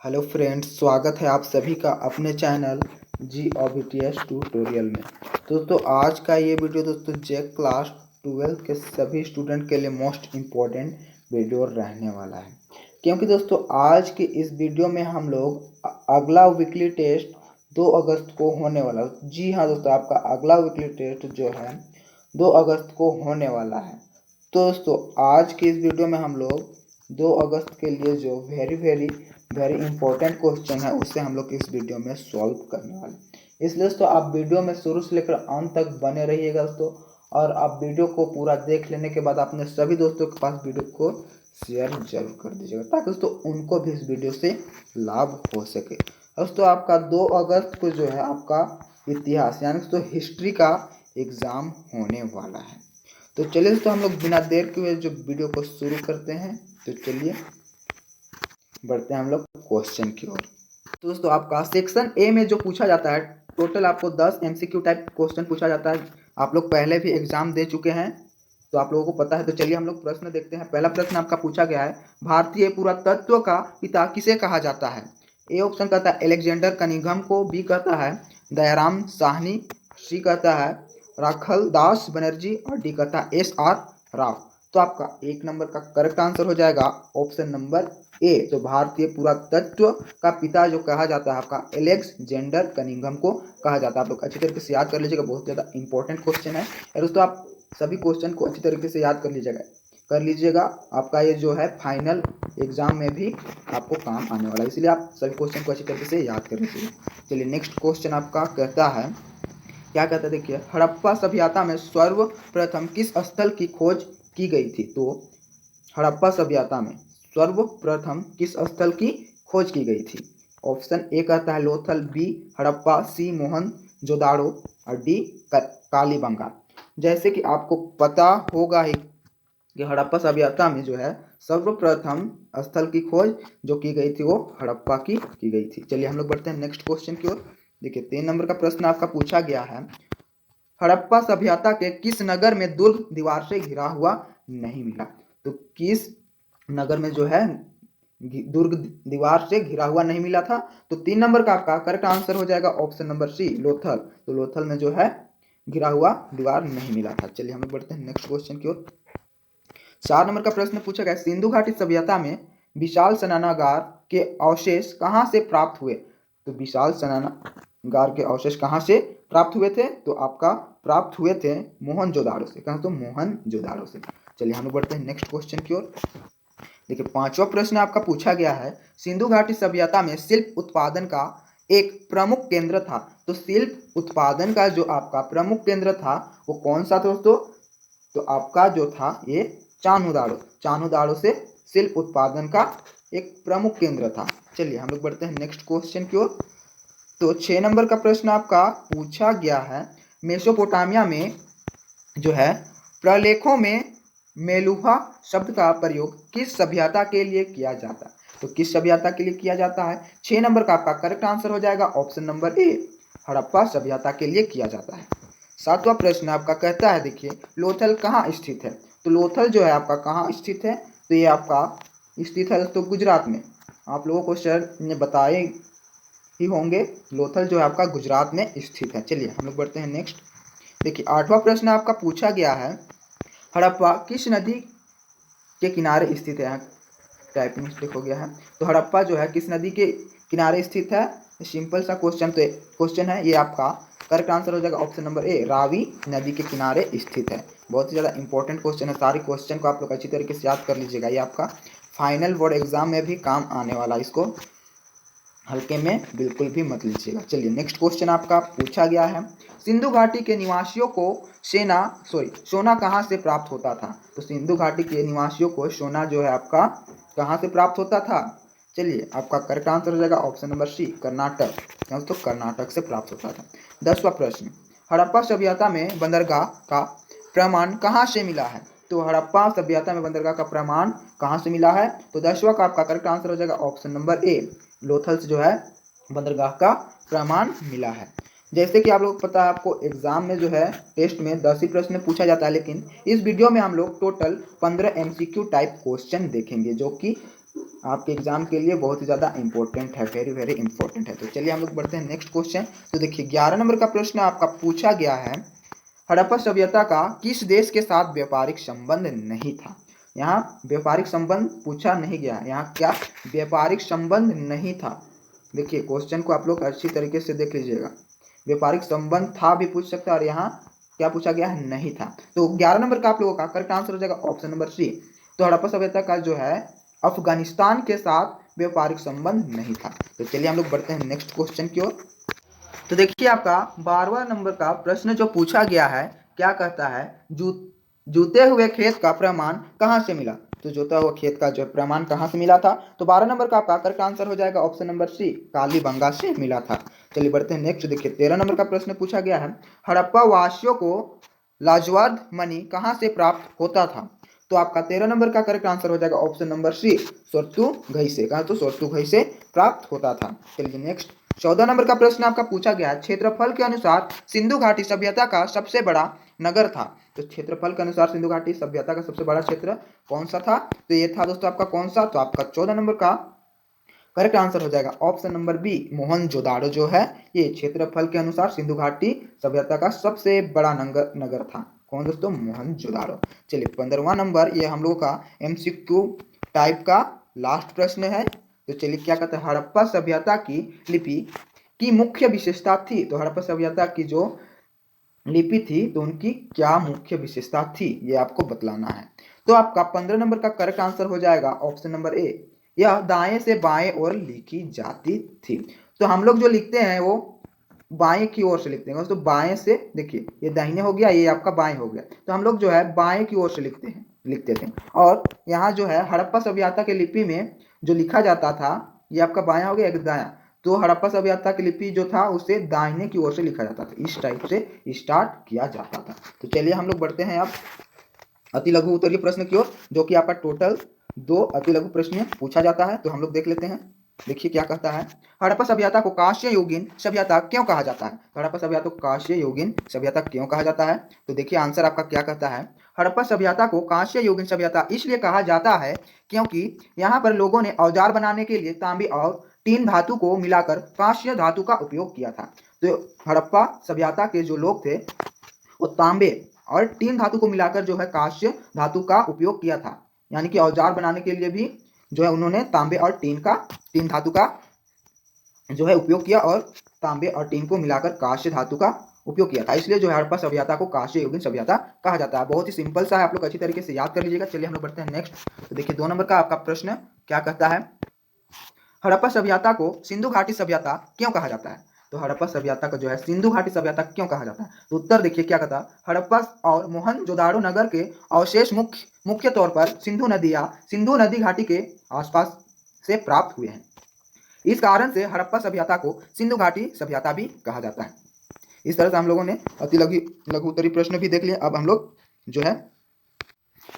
Hello friends, स्वागत है आप सभी का अपने चैनल GOBTS ट्यूटोरियल में। दोस्तों आज का ये वीडियो दोस्तों जेक क्लास 12 के सभी स्टूडेंट के लिए मोस्ट इम्पोर्टेंट वीडियो रहने वाला है, क्योंकि दोस्तों आज के इस वीडियो में हम लोग अगला वीकली टेस्ट 2 अगस्त को होने वाला है। जी हाँ दोस्तों, आपका अगला वीकली टेस्ट जो है 2 अगस्त को होने वाला है। तो दोस्तों आज के इस वीडियो में हम लोग 2 अगस्त के लिए जो वेरी इंपॉर्टेंट क्वेश्चन है उसे हम लोग इस वीडियो में सॉल्व करने वाले हैं। इसलिए दोस्तों आप वीडियो में शुरू से लेकर अंत तक बने रहिएगा दोस्तों, और आप वीडियो को पूरा देख लेने के बाद अपने सभी दोस्तों के पास वीडियो को शेयर जरूर कर दीजिएगा, ताकि दोस्तों उनको भी इस वीडियो से लाभ हो सके। दोस्तों आपका 2 अगस्त को जो है आपका इतिहास यानी दोस्तों हिस्ट्री का एग्ज़ाम होने वाला है। तो चलिए दोस्तों हम लोग बिना देर के हुए जो वीडियो को शुरू करते हैं। तो चलिए बढ़ते हैं हम लोग क्वेश्चन की ओर। तो दोस्तों आपका सेक्शन ए में जो पूछा जाता है, टोटल आपको 10 MCQ टाइप क्वेश्चन पूछा जाता है। आप लोग पहले भी एग्जाम दे चुके हैं तो आप लोगों को पता है। तो चलिए हम लोग प्रश्न देखते हैं। पहला प्रश्न आपका पूछा गया है, भारतीय पुरातत्व का पिता किसे कहा जाता है? ए ऑप्शन कहता है एलेक्जेंडर कनिंघम को, बी कहता है दयाराम साहनी, सी कहता है राखलदास बनर्जी और डी कहता है SR राव। तो आपका 1 नंबर का करेक्ट आंसर हो जाएगा ऑप्शन नंबर ए। तो भारतीय पुरातत्व का पिता जो कहा जाता है आपका एलेक्जेंडर कनिंघम को कहा जाता है। आप लोग अच्छी तरीके से याद कर लीजिएगा, बहुत ज़्यादा इंपॉर्टेंट क्वेश्चन है। और दोस्तों आप सभी क्वेश्चन को अच्छी तरीके से याद कर लीजिएगा। आपका ये जो है फाइनल एग्जाम में भी आपको काम आने वाला है, इसलिए आप सभी क्वेश्चन को अच्छी तरीके से याद कर लीजिएगा। चलिए नेक्स्ट क्वेश्चन आपका कहता है, क्या कहता है देखिए, हड़प्पा सभ्यता में सर्वप्रथम किस स्थल की खोज की गई थी? तो हड़प्पा सभ्यता में सर्वप्रथम किस स्थल की खोज की गई थी? ऑप्शन ए कहता है लोथल, बी हड़प्पा, सी मोहनजोदाड़ो और डी कालीबंगा। जैसे कि आपको पता होगा ही कि हड़प्पा सभ्यता में जो है सर्वप्रथम स्थल की खोज जो की गई थी वो हड़प्पा की गई थी। चलिए हम लोग बढ़ते हैं नेक्स्ट क्वेश्चन की ओर। देखिए 3 नंबर का प्रश्न आपका पूछा गया है, हड़प्पा सभ्यता के किस नगर में दुर्ग दीवार से घिरा हुआ नहीं मिला? तो किस नगर में जो है दुर्ग दीवार से घिरा हुआ नहीं मिला था? तो 3 नंबर का आपका करेक्ट आंसर हो जाएगा ऑप्शन नंबर सी लोथल। तो लोथल में जो है घिरा हुआ दीवार नहीं मिला था। चलिए हम लोग बढ़ते हैं नेक्स्ट क्वेश्चन की ओर। 4 नंबर का प्रश्न पूछा गया, सिंधु घाटी सभ्यता में विशाल स्नानागार के अवशेष कहाँ से प्राप्त हुए? तो विशाल स्नानागार के अवशेष कहाँ से प्राप्त हुए थे? तो आपका प्राप्त हुए थे मोहनजोदाड़ो से। कहाँ? तो मोहनजोदाड़ो से। चलिए हम लोग बढ़ते हैं नेक्स्ट क्वेश्चन की ओर। देखिए 5वां प्रश्न आपका पूछा गया है, सिंधु घाटी सभ्यता में शिल्प उत्पादन का एक प्रमुख केंद्र था। तो शिल्प उत्पादन का जो आपका प्रमुख केंद्र था वो कौन सा दोस्तों? तो आपका जो था ये चान्होदाड़ो से शिल्प उत्पादन का एक प्रमुख केंद्र था। चलिए हम लोग बढ़ते हैं नेक्स्ट क्वेश्चन की ओर। तो 6 नंबर का प्रश्न आपका पूछा गया है, मेसोपोटामिया में जो है प्रलेखों में मेलुहा शब्द का प्रयोग किस सभ्यता के लिए किया जाता है? तो किस सभ्यता के लिए किया जाता है? 6 नंबर का आपका करेक्ट आंसर हो जाएगा ऑप्शन नंबर ए, हड़प्पा सभ्यता के लिए किया जाता है। 7वां प्रश्न आपका कहता है, देखिए लोथल कहाँ स्थित है? तो लोथल जो है आपका कहाँ स्थित है? तो ये आपका स्थित है दोस्तों गुजरात में। आप लोगों को सर ने बताए ही होंगे, लोथल जो है आपका गुजरात में स्थित है। चलिए हम लोग बढ़ते हैं नेक्स्ट। देखिए 8वां प्रश्न आपका पूछा गया है, हड़प्पा किस नदी के किनारे स्थित है? यहाँ टाइपिंग मिस्टेक हो गया है। तो हड़प्पा जो है किस नदी के किनारे स्थित है? सिंपल सा क्वेश्चन है ये, आपका करेक्ट आंसर हो जाएगा ऑप्शन नंबर ए, रावी नदी के किनारे स्थित है। बहुत ही ज़्यादा इंपॉर्टेंट क्वेश्चन है, सारे क्वेश्चन को आप लोग अच्छी तरीके से याद कर लीजिएगा, ये आपका फाइनल बोर्ड एग्जाम में भी काम आने वाला है, इसको हल्के में बिल्कुल भी मत लीजिएगा। चलिए नेक्स्ट क्वेश्चन आपका पूछा गया है, सिंधु घाटी के निवासियों को सोना कहाँ से प्राप्त होता था? तो सिंधु घाटी के निवासियों को सोना जो है आपका कहाँ से प्राप्त होता था? चलिए आपका करेक्ट आंसर हो जाएगा ऑप्शन नंबर सी, कर्नाटक। दोस्तों कर्नाटक से प्राप्त होता था। 10वां प्रश्न, हड़प्पा सभ्यता में बंदरगाह का प्रमाण कहाँ से मिला है? तो हड़प्पा सभ्यता में बंदरगाह का प्रमाण कहाँ से मिला है? तो 10वां का आपका करेक्ट आंसर हो जाएगा ऑप्शन नंबर ए, लोथल से जो है बंदरगाह का प्रमाण मिला है। जैसे कि आप लोग पता है, आपको एग्जाम में जो है टेस्ट में 10 ही प्रश्न पूछा जाता है, लेकिन इस वीडियो में हम लोग टोटल 15 MCQ टाइप क्वेश्चन देखेंगे, जो कि आपके एग्जाम के लिए बहुत ही ज़्यादा इंपॉर्टेंट है, वेरी वेरी इंपॉर्टेंट है। तो चलिए हम लोग बढ़ते हैं नेक्स्ट क्वेश्चन। तो देखिए 11 नंबर का प्रश्न आपका पूछा गया है, हड़प्पा सभ्यता का किस देश के साथ व्यापारिक संबंध नहीं था। यहाँ व्यापारिक संबंध पूछा नहीं गया, यहाँ क्या व्यापारिक संबंध नहीं था। देखिए क्वेश्चन को आप लोग अच्छी तरीके से देख लीजिएगा, व्यापारिक संबंध था भी पूछ सकता है और यहाँ क्या पूछा गया है, नहीं था। तो 11 नंबर का आप लोगों का करेक्ट आंसर हो जाएगा ऑप्शन नंबर सी। तो हड़प्पा सभ्यता का जो है अफगानिस्तान के साथ व्यापारिक संबंध नहीं था। तो चलिए हम लोग बढ़ते हैं नेक्स्ट क्वेश्चन की ओर। तो देखिए आपका 12वां नंबर का प्रश्न जो पूछा गया है, क्या कहता है, जूते हुए खेत का प्रमाण कहाँ से मिला। तो जोता हुआ खेत का जो प्रमाण कहाँ से मिला था। तो 12 नंबर का आपका करेक्ट आंसर हो जाएगा ऑप्शन नंबर सी, कालीबंगा से मिला था। चलिए बढ़ते हैं नेक्स्ट। देखिए 13 नंबर का प्रश्न पूछा गया है, हड़प्पा वासियों को लाजवाब मणि कहाँ से प्राप्त होता था। तो आपका 13 नंबर का करेक्ट आंसर हो जाएगा ऑप्शन नंबर सी, सोर्तुघई से। कहा तो सोर्तुघई से प्राप्त होता था। चलिए नेक्स्ट 14 नंबर का प्रश्न आपका पूछा गया है, क्षेत्रफल के अनुसार सिंधु घाटी सभ्यता का सबसे बड़ा नगर था। तो क्षेत्रफल के अनुसार सिंधु घाटी सभ्यता का सबसे बड़ा क्षेत्र कौन सा था। तो ये था दोस्तों आपका कौन सा, तो आपका 14 नंबर का करेक्ट आंसर हो जाएगा ऑप्शन नंबर बी, मोहनजोदाड़ो जो है ये क्षेत्रफल के अनुसार सिंधु घाटी सभ्यता का सबसे बड़ा नगर था। कौन दोस्तों, मोहनजोदाड़ो। चलिए 15वां नंबर, ये हम लोगों का एमसीक्यू टाइप का लास्ट प्रश्न है। तो चलिए क्या कहते हैं, हड़प्पा सभ्यता की लिपि की मुख्य विशेषता थी। तो हड़प्पा सभ्यता की जो लिपि थी तो उनकी क्या मुख्य विशेषता थी, ये आपको बतलाना है। तो आपका 15 नंबर का करेक्ट आंसर हो जाएगा ऑप्शन नंबर ए, यह दाएं से बाएं ओर लिखी जाती थी। तो हम लोग जो लिखते हैं वो बाएं की ओर से लिखते हैं। तो बाएं से, देखिए ये दाहिने हो गया, ये आपका बाएं हो गया, तो हम लोग जो है बाएं की ओर से लिखते थे। और यहाँ जो है हड़प्पा सभ्यता के लिपि में जो लिखा जाता था, ये आपका बायां हो गया, एक दायां। तो हड़प्पा सभ्यता की लिपि जो था उसे दाहिने की ओर से लिखा जाता था, इस टाइप से स्टार्ट किया जाता था। तो चलिए हम लोग बढ़ते हैं अब अति लघु उत्तरीय प्रश्न की ओर, जो कि आपका टोटल 2 अति लघु प्रश्न पूछा जाता है। तो हम लोग देख लेते हैं। देखिए क्या कहता है, हड़प्पा सभ्यता को कांस्य युगीन सभ्यता क्यों कहा जाता है। हड़प्पा सभ्यता को कांस्य युगीन सभ्यता क्यों कहा जाता है। तो देखिए आंसर आपका क्या कहता है, हड़प्पा सभ्यता को कांस्य युगीन सभ्यता इसलिए कहा जाता है क्योंकि यहाँ पर लोगों ने औजार बनाने के लिए तांबे और टीन धातु को मिलाकर कांस्य धातु का उपयोग किया था। तो हड़प्पा सभ्यता के जो लोग थे वो तांबे और टीन धातु को मिलाकर जो है कांस्य धातु का उपयोग किया था, यानी कि औजार बनाने के लिए भी जो है उन्होंने तांबे और टीन धातु का जो है उपयोग किया और तांबे और टीन को मिलाकर कांस्य धातु का उपयोग किया था। इसलिए जो है हड़प्पा सभ्यता को कांस्य युगीन सभ्यता कहा जाता है। बहुत ही सिंपल सा है, आप लोग अच्छी तरीके से याद कर लीजिएगा। चलिए हम लोग बढ़ते हैं नेक्स्ट। तो देखिए 2 नंबर का आपका प्रश्न क्या कहता है, हड़प्पा सभ्यता को सिंधु घाटी सभ्यता क्यों कहा जाता है। तो हड़प्पा सभ्यता को जो है सिंधु घाटी सभ्यता क्यों कहा जाता है। तो उत्तर देखिए क्या कहता है, हड़प्पा और मोहनजोदाड़ो नगर के अवशेष मुख्य तौर पर सिंधु नदी या सिंधु नदी घाटी के आसपास से प्राप्त हुए हैं। इस कारण से हड़प्पा सभ्यता को सिंधु घाटी सभ्यता भी कहा जाता है। इस तरह से हम लोगों ने अति लघु उत्तरीय प्रश्न भी देख लिए। अब हम लोग जो है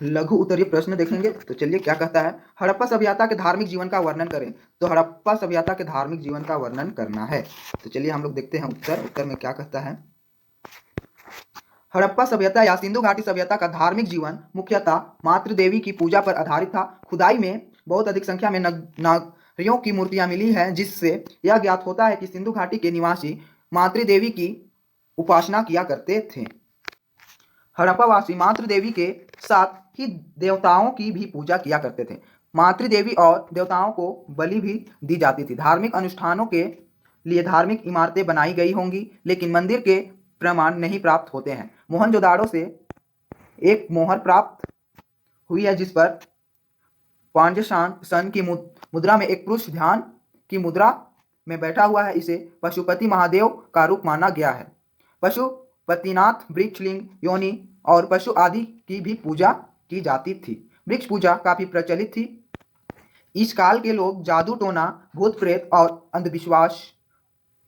लघु उत्तरीय प्रश्न देखेंगे। तो चलिए क्या कहता है, हड़प्पा सभ्यता के धार्मिक जीवन का वर्णन करें। तो हड़प्पा सभ्यता के धार्मिक जीवन का वर्णन करना है। तो चलिए हम लोग देखते हैं उत्तर में क्या कहता है, हड़प्पा सभ्यता या सिंधु घाटी सभ्यता का धार्मिक जीवन मुख्यतः मातृ देवी की पूजा पर आधारित था। खुदाई में बहुत अधिक संख्या में नारियों की मूर्तियां मिली हैं, जिससे यह ज्ञात होता है कि सिंधु घाटी के निवासी मातृ देवी की उपासना किया करते थे। हड़प्पावासी मातृ देवी के साथ ही देवताओं की भी पूजा किया करते थे। मातृ देवी और देवताओं को बलि भी दी जाती थी। धार्मिक अनुष्ठानों के लिए धार्मिक इमारतें बनाई गई होंगी, लेकिन मंदिर के प्रमाण नहीं प्राप्त होते हैं। मोहनजोदाड़ो से एक मोहर प्राप्त हुई है, जिस पर पांड्यशासन की मुद्रा में एक पुरुष ध्यान की मुद्रा में बैठा हुआ है। इसे पशुपति महादेव का रूप माना गया है। पशुपतिनाथ, वृक्षलिंग, योनि और पशु आदि की भी पूजा की जाती थी। वृक्ष पूजा काफी प्रचलित थी। इस काल के लोग जादू टोना, भूत प्रेत और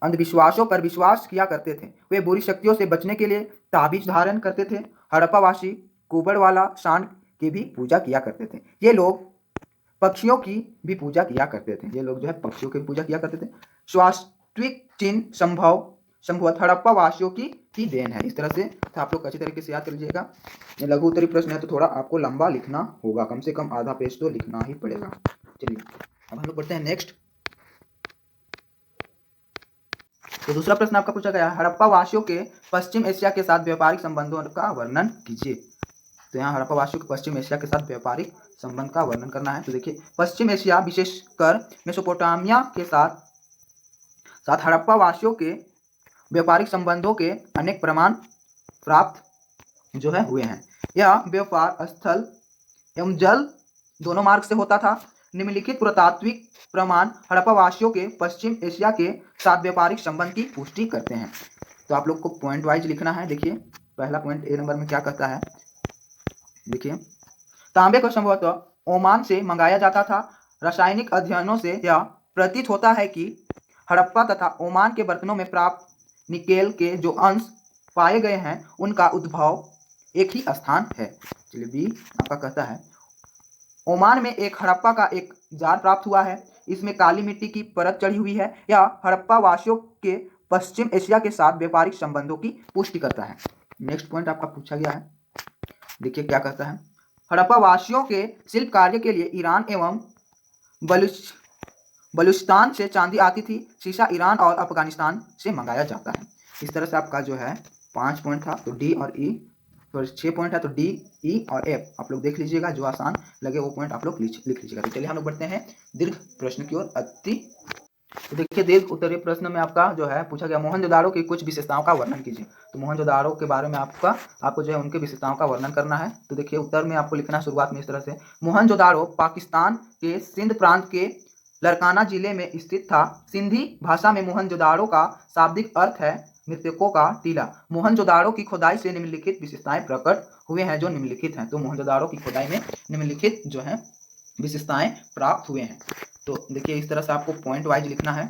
अंधविश्वासों पर विश्वास किया करते थे। वे बुरी शक्तियों से बचने के लिए ताबीज धारण करते थे। हड़प्पावासी कुबड़वाला सांड की भी पूजा किया करते थे। ये लोग पक्षियों की भी पूजा किया करते थे। ये लोग जो है पक्षियों की पूजा किया करते थे। स्वास्तिक चिन्ह संभवतः हड़प्पा वासियों की देन है। इस तरह से तो आप लोग अच्छी तरीके से याद कर लीजिएगा। ये लघु उत्तरीय प्रश्न है तो थोड़ा आपको लंबा लिखना होगा, कम से कम आधा पेज तो लिखना ही पड़ेगा। चलिए अब हम लोग बढ़ते हैं नेक्स्ट। तो दूसरा प्रश्न आपका पूछा गया, हड़प्पा वासियों के पश्चिम एशिया के साथ व्यापारिक संबंधों का वर्णन कीजिए। तो यहाँ हड़प्पा वासियों के पश्चिम एशिया के साथ व्यापारिक संबंध का वर्णन करना है। तो देखिए पश्चिम एशिया विशेषकर मेसोपोटामिया के साथ साथ हड़प्पा वासियों के व्यापारिक संबंधों के अनेक प्रमाण प्राप्त जो है हुए हैं। यह व्यापार स्थल एवं जल दोनों मार्ग से होता था। निम्नलिखित पुरातात्विक प्रमाण हड़प्पा वासियों के पश्चिम एशिया के साथ व्यापारिक संबंध की पुष्टि करते हैं। तो आप लोग को पॉइंट वाइज लिखना है। देखिए पहला पॉइंट ए नंबर में क्या कहता है, देखिए तांबे को संभवतः ओमान से मंगाया जाता था। रासायनिक अध्ययनों से यह प्रतीत होता है कि हड़प्पा तथा ओमान के बर्तनों में प्राप्त निकेल के जो अंश पाए गए हैं उनका उद्भव एक ही स्थान है। चलिए बी आपका कहता है, ओमान में एक हड़प्पा का एक जार प्राप्त हुआ है। इसमें काली मिट्टी की परत चढ़ी हुई है। यह हड़प्पा वासियों के पश्चिम एशिया के साथ व्यापारिक संबंधों की पुष्टि करता है। नेक्स्ट पॉइंट आपका पूछा गया है, देखिए क्या कहता है, हड़प्पा वासियों के शिल्प कार्य के लिए ईरान एवं बलूचिस्तान से चांदी आती थी। शीशा ईरान और अफगानिस्तान से मंगाया जाता है। इस तरह से आपका जो है 5 पॉइंट था, तो डी और ई, तो 6 पॉइंट है तो डी, ई और एफ आप लोग देख लीजिएगा, जो आसान लगे वो पॉइंट आप लोग लिख लीजिएगा। तो चलिए हम लोग बढ़ते हैं दीर्घ प्रश्न की ओर। तो देखिए दीर्घ उत्तरीय प्रश्न में आपका जो है पूछा गया, मोहनजोदाड़ो की कुछ विशेषताओं का वर्णन कीजिए। तो मोहनजोदाड़ो के बारे में आपको जो है उनकी विशेषताओं का वर्णन करना है। तो देखिए उत्तर में आपको लिखना शुरुआत में इस तरह से, मोहनजोदाड़ो पाकिस्तान के सिंध प्रांत के लरकाना जिले में स्थित था। सिंधी भाषा में मोहनजोदाड़ो का शाब्दिक अर्थ है मृतकों का टीला। मोहनजोदाड़ो की खुदाई से निम्नलिखित विशेषताएं प्रकट हुए हैं, जो निम्नलिखित हैं। तो मोहनजोदाड़ो की खुदाई में निम्नलिखित जो है विशेषताएं प्राप्त हुए हैं। तो देखिए इस तरह से आपको पॉइंट वाइज लिखना है।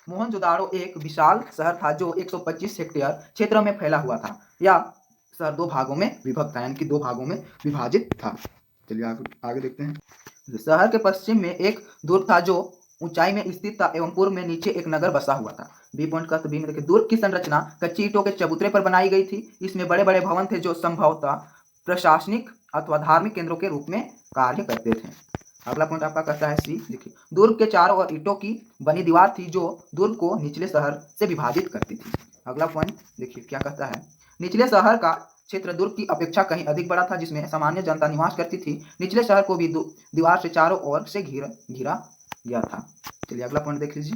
मोहनजोदाड़ो एक विशाल शहर था जो 125 हेक्टेयर क्षेत्र में फैला हुआ था। यह शहर 2 भागों में विभक्त था, यानी कि 2 भागों में विभाजित था। चलिए आगे देखते हैं। शहर के पश्चिम में एक दुर्ग था जो ऊंचाई में स्थित था एवं पूर्व में नीचे एक नगर बसा हुआ था। बी पॉइंट का, तो बी में देखिए दुर्ग की संरचना कच्ची ईंटों के चबूतरे पर बनाई गई थी। इसमें बड़े बड़े भवन थे जो संभवतः प्रशासनिक अथवा धार्मिक केंद्रों के रूप में कार्य करते थे। अगला पॉइंट आपका कहता है सी, देखिए दुर्ग के चारों ओर ईंटों की बनी दीवार थी जो दुर्ग को निचले शहर से विभाजित करती थी। अगला पॉइंट देखिए क्या कहता है, निचले शहर का क्षेत्र दुर्ग की अपेक्षा कहीं अधिक बड़ा था, जिसमें सामान्य जनता निवास करती थी। निचले शहर को भी दीवार से चारों ओर से घिरा गया था। चलिए अगला पॉइंट देख लीजिए,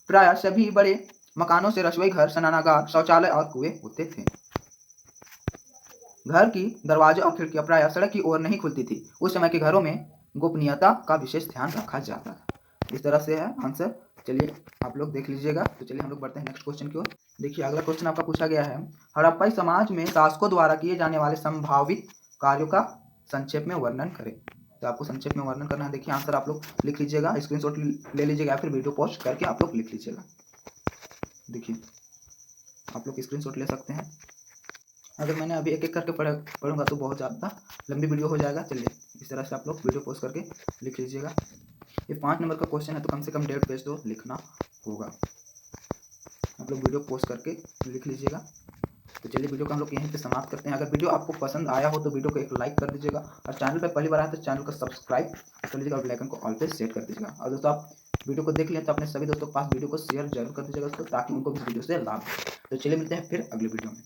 प्राय सभी बड़े मकानों से रसोई घर, स्नानागार, शौचालय और कुएं होते थे। घर की दरवाजे और खिड़कियां प्राय सड़क की ओर नहीं खुलती थी। उस समय के घरों में गोपनीयता का विशेष ध्यान रखा जाता था। इस तरह से है आंसर। चलिए आप लोग देख लीजिएगा। तो चलिए हम लोग बढ़ते हैं नेक्स्ट क्वेश्चन की ओर। देखिए अगला क्वेश्चन आपका पूछा गया है, हड़प्पाई समाज में शासकों द्वारा किए जाने वाले संभावित कार्यों का संक्षेप में वर्णन करें। तो आपको संक्षेप में वर्णन करना है। देखिए आंसर आप लोग लिख लीजिएगा, स्क्रीनशॉट ले लीजिएगा, फिर वीडियो पॉज करके आप लोग लिख लीजिएगा। देखिए आप लोग स्क्रीनशॉट ले सकते हैं। अगर मैंने अभी एक एक करके पढ़ूंगा तो बहुत ज़्यादा लंबी वीडियो हो जाएगा। चलिए इस तरह से आप लोग वीडियो पॉज करके लिख लीजिएगा। ये 5 नंबर का क्वेश्चन है तो कम से कम 1.5 पेज तो लिखना होगा। आप लोग वीडियो पॉज करके लिख लीजिएगा। तो चलिए वीडियो को हम लोग यहीं पे समाप्त करते हैं। अगर वीडियो आपको पसंद आया हो तो वीडियो को एक लाइक कर दीजिएगा, और चैनल पर पहली बार आए तो चैनल को सब्सक्राइब कर लीजिएगा और बेल आइकन को ऑल पे सेट कर दीजिएगा। और दोस्तों आप वीडियो को देख लें तो अपने सभी दोस्तों के पास वीडियो को शेयर जरूर कर दीजिएगा दोस्तों, ताकि उनको भी वीडियो से लाभ हो। तो चलिए मिलते हैं फिर अगले वीडियो में।